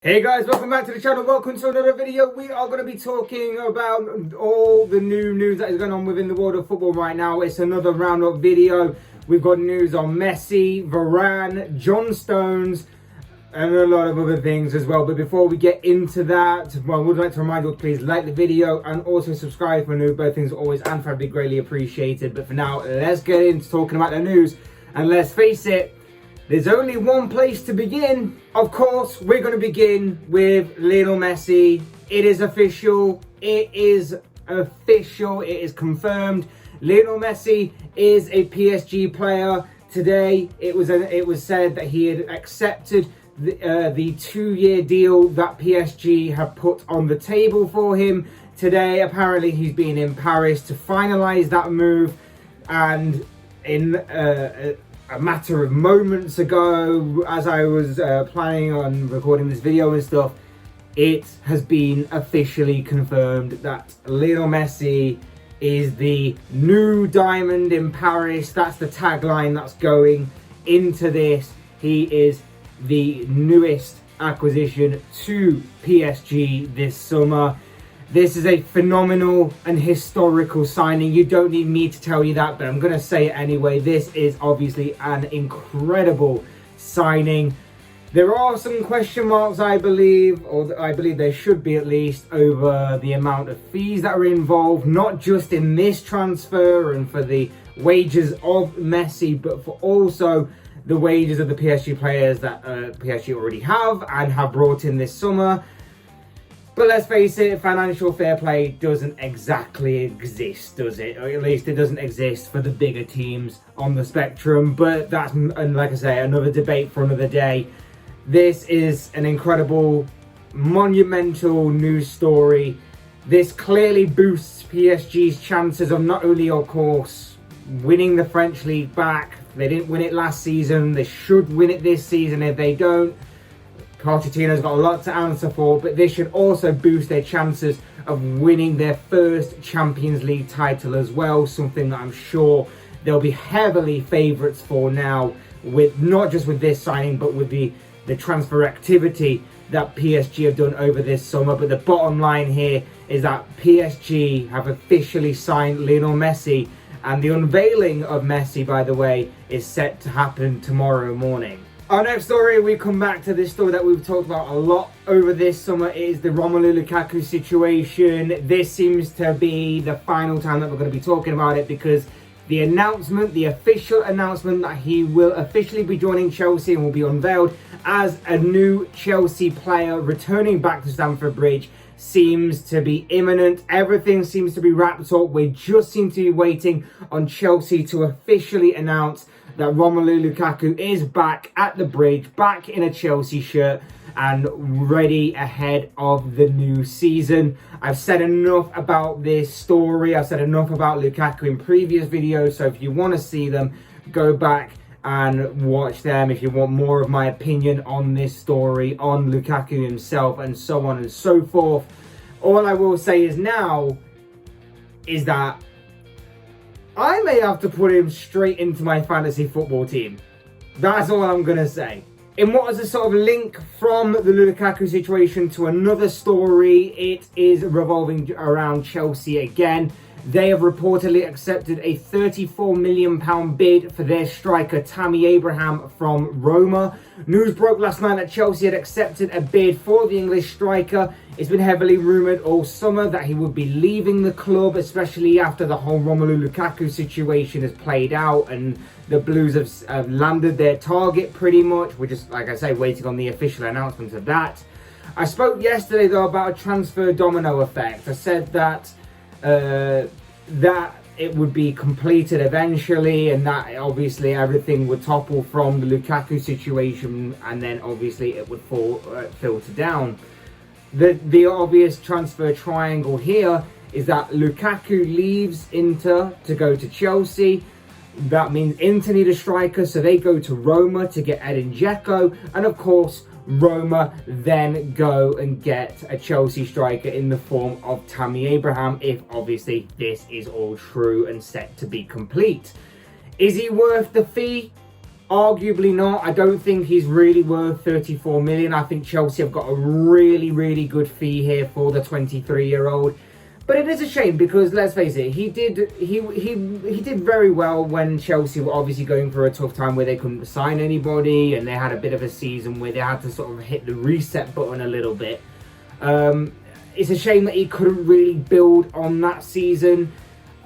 Hey guys, welcome back to the channel. Welcome to another video. We are going to be talking about all the new news that is going on within the world of football right now. It's another roundup video. We've got news on Messi, Varane, John Stones, and a lot of other things as well. But before we get into that, well, I would like to remind you, please like the video and also subscribe for new. Both things are always and forever greatly appreciated. But for now, let's get into talking about the news. And let's face it, there's only one place to begin. Of course, we're going to begin with Lionel Messi. It is official. It is confirmed. Lionel Messi is a PSG player. Today, it was said that he had accepted the 2-year deal that PSG have put on the table for him. Today, apparently, he's been in Paris to finalize that move, and in a matter of moments ago, as I was planning on recording this video and stuff, it has been officially confirmed that Lionel Messi is the new diamond in Paris. That's the tagline that's going into this. He is the newest acquisition to PSG this summer. This is a phenomenal and historical signing. You don't need me to tell you that, but I'm going to say it anyway. This is obviously an incredible signing. There are some question marks, I believe, or I believe there should be at least, over the amount of fees that are involved, not just in this transfer and for the wages of Messi, but for also the wages of the PSG players that PSG already have and have brought in this summer. But let's face it, financial fair play doesn't exactly exist, does it? Or at least it doesn't exist for the bigger teams on the spectrum. But that's, and like I say, another debate for another day. This is an incredible, monumental news story. This clearly boosts PSG's chances of not only, of course, winning the French League back. They didn't win it last season. They should win it this season. If they don't, Pochettino's got a lot to answer for, but this should also boost their chances of winning their first Champions League title as well, something that I'm sure they'll be heavily favourites for now, with not just with this signing, but with the transfer activity that PSG have done over this summer. But the bottom line here is that PSG have officially signed Lionel Messi, and the unveiling of Messi, by the way, is set to happen tomorrow morning. Our next story, we come back to this story that we've talked about a lot over this summer, is the Romelu Lukaku situation. This seems to be the final time that we're going to be talking about it, because the announcement, the official announcement that he will officially be joining Chelsea and will be unveiled as a new Chelsea player returning back to Stamford Bridge seems to be imminent. Everything seems to be wrapped up. We just seem to be waiting on Chelsea to officially announce that Romelu Lukaku is back at the Bridge, back in a Chelsea shirt and ready ahead of the new season. I've said enough about this story. I've said enough about Lukaku in previous videos. So if you want to see them, go back and watch them. If you want more of my opinion on this story, on Lukaku himself, and so on and so forth. All I will say is now is that I may have to put him straight into my fantasy football team. That's all I'm going to say. In what is a sort of link from the Lukaku situation to another story, it is revolving around Chelsea again. They have reportedly accepted a £34 million bid for their striker Tammy Abraham from Roma. News broke last night that Chelsea had accepted a bid for the English striker. It's been heavily rumoured all summer that he would be leaving the club, especially after the whole Romelu Lukaku situation has played out and the Blues have landed their target pretty much. We're just, like I say, waiting on the official announcement of that. I spoke yesterday, though, about a transfer domino effect. I said that that it would be completed eventually, and that obviously everything would topple from the Lukaku situation, and then obviously it would filter down. The obvious transfer triangle here is that Lukaku leaves Inter to go to Chelsea. That means Inter need a striker, so they go to Roma to get Edin Dzeko, and of course Roma then go and get a Chelsea striker in the form of Tammy Abraham, if obviously this is all true and set to be complete. Is he worth the fee? Arguably not. I don't think he's really worth 34 million. I think Chelsea have got a really good fee here for the 23-year-old. But it is a shame because, let's face it, he did very well when Chelsea were obviously going through a tough time where they couldn't sign anybody, and they had a bit of a season where they had to sort of hit the reset button a little bit. It's a shame that he couldn't really build on that season.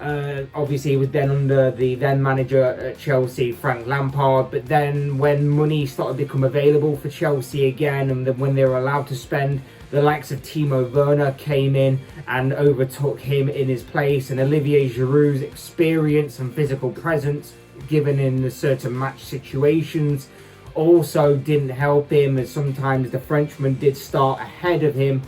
Obviously, he was then under the then manager at Chelsea, Frank Lampard. But then when money started to become available for Chelsea again, and then when they were allowed to spend, the likes of Timo Werner came in and overtook him in his place. And Olivier Giroud's experience and physical presence, given in certain match situations, also didn't help him, as sometimes the Frenchman did start ahead of him.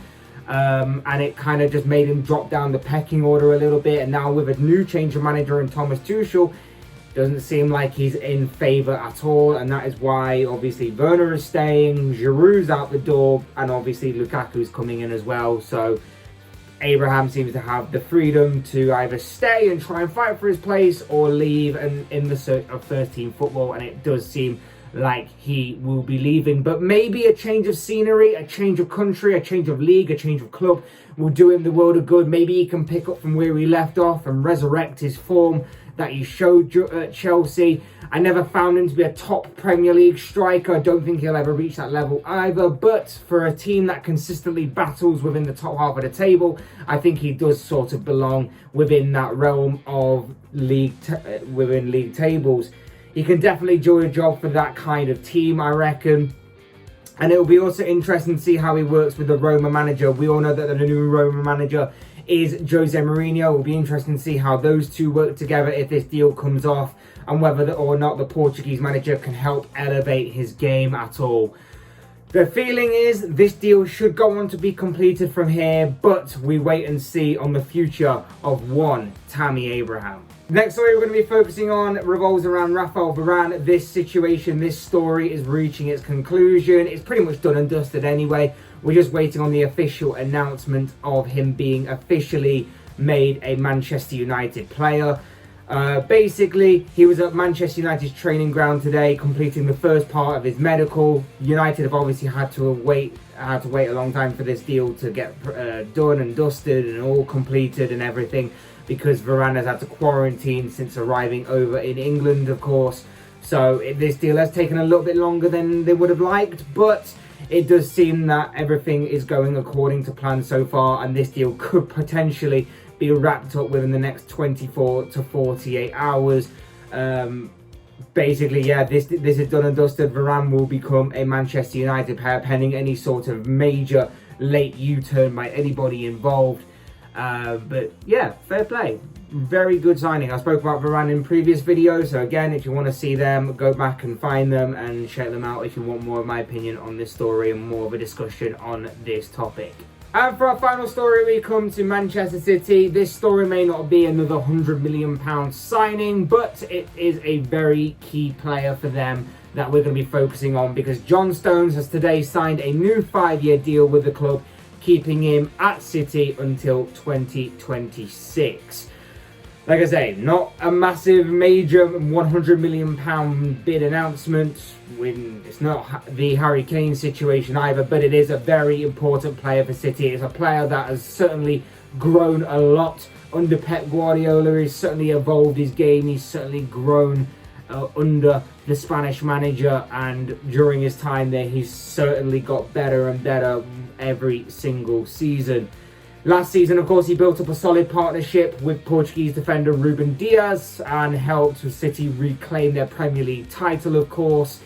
And it kind of just made him drop down the pecking order a little bit. And now with a new change of manager in Thomas Tuchel, doesn't seem like he's in favour at all. And that is why obviously Werner is staying, Giroud's out the door, and obviously Lukaku's coming in as well. So Abraham seems to have the freedom to either stay and try and fight for his place, or leave and in the search of first team football. And it does seem like he will be leaving. But maybe a change of scenery, a change of country, a change of league, a change of club will do him the world of good. Maybe he can pick up from where he left off and resurrect his form that he showed at Chelsea. I never found him to be a top Premier League striker. I don't think he'll ever reach that level either. But for a team that consistently battles within the top half of the table, I think he does sort of belong within that realm of within league tables. He can definitely do a job for that kind of team, I reckon. And it will be also interesting to see how he works with the Roma manager. We all know that the new Roma manager is Jose Mourinho. It will be interesting to see how those two work together if this deal comes off, and whether or not the Portuguese manager can help elevate his game at all. The feeling is this deal should go on to be completed from here, but we wait and see on the future of one Tammy Abraham. Next story we're going to be focusing on revolves around Rafael Varane. This story is reaching its conclusion. It's pretty much done and dusted anyway. We're just waiting on the official announcement of him being officially made a Manchester United player. Basically, he was at Manchester United's training ground today, completing the first part of his medical. United have obviously had to wait a long time for this deal to get done and dusted and all completed and everything, because Varane has had to quarantine since arriving over in England, of course. So this deal has taken a little bit longer than they would have liked, but it does seem that everything is going according to plan so far, and this deal could potentially be wrapped up within the next 24 to 48 hours. Basically, yeah, this is done and dusted. Varane will become a Manchester United player pending any sort of major late U-turn by anybody involved. But yeah, fair play. Very good signing. I spoke about Varane in previous videos, so again, if you want to see them, go back and find them and check them out if you want more of my opinion on this story and more of a discussion on this topic. And for our final story, we come to Manchester City. This story may not be another £100 million signing, but it is a very key player for them that we're going to be focusing on, because John Stones has today signed a new 5-year deal with the club, keeping him at City until 2026. Like I say, not a massive, major £100 million bid announcement. It's not the Harry Kane situation either, but it is a very important player for City. It's a player that has certainly grown a lot under Pep Guardiola. He's certainly evolved his game. He's certainly grown under the Spanish manager, and during his time there, he's certainly got better and better every single season. Last season, of course, he built up a solid partnership with Portuguese defender Ruben Dias and helped City reclaim their Premier League title, of course.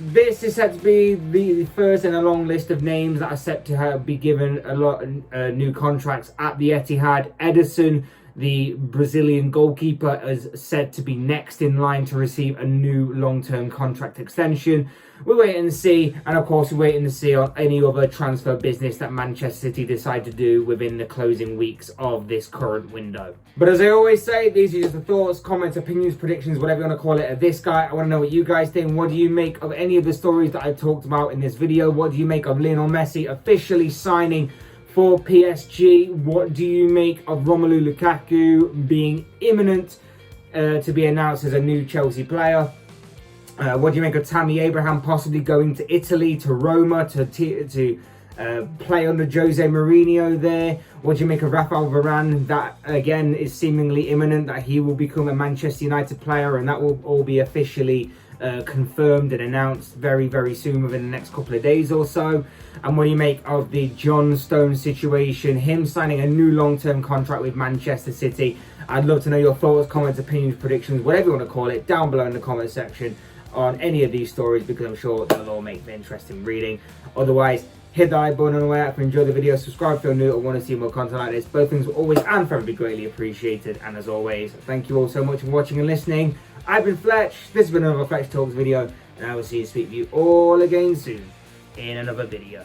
This is set to be the first in a long list of names that are set to be given a lot of new contracts at the Etihad. Ederson, the Brazilian goalkeeper, is said to be next in line to receive a new long-term contract extension. We're waiting to see, and of course we're waiting to see on any other transfer business that Manchester City decide to do within the closing weeks of this current window. But as I always say, these are just the thoughts, comments, opinions, predictions, whatever you want to call it, of this guy. I want to know what you guys think. What do you make of any of the stories that I talked about in this video? What do you make of Lionel Messi officially signing for PSG? What do you make of Romelu Lukaku being imminent to be announced as a new Chelsea player? What do you make of Tammy Abraham possibly going to Italy, to Roma, to play under Jose Mourinho there? What do you make of Rafael Varane? That again is seemingly imminent that he will become a Manchester United player, and that will all be officially confirmed and announced very, very soon, within the next couple of days or so. And what do you make of the John Stones situation, him signing a new long-term contract with Manchester City? I'd love to know your thoughts, comments, opinions, predictions, whatever you want to call it, down below in the comment section on any of these stories, because I'm sure they'll all make for interesting reading. Otherwise, hit the like button on the way out if you enjoyed the video, subscribe if you're new or want to see more content like this. Both things will always and forever be greatly appreciated. And as always, thank you all so much for watching and listening. I've been Fletch, this has been another Fletch Talks video, and I will see you, speak to you all again soon in another video.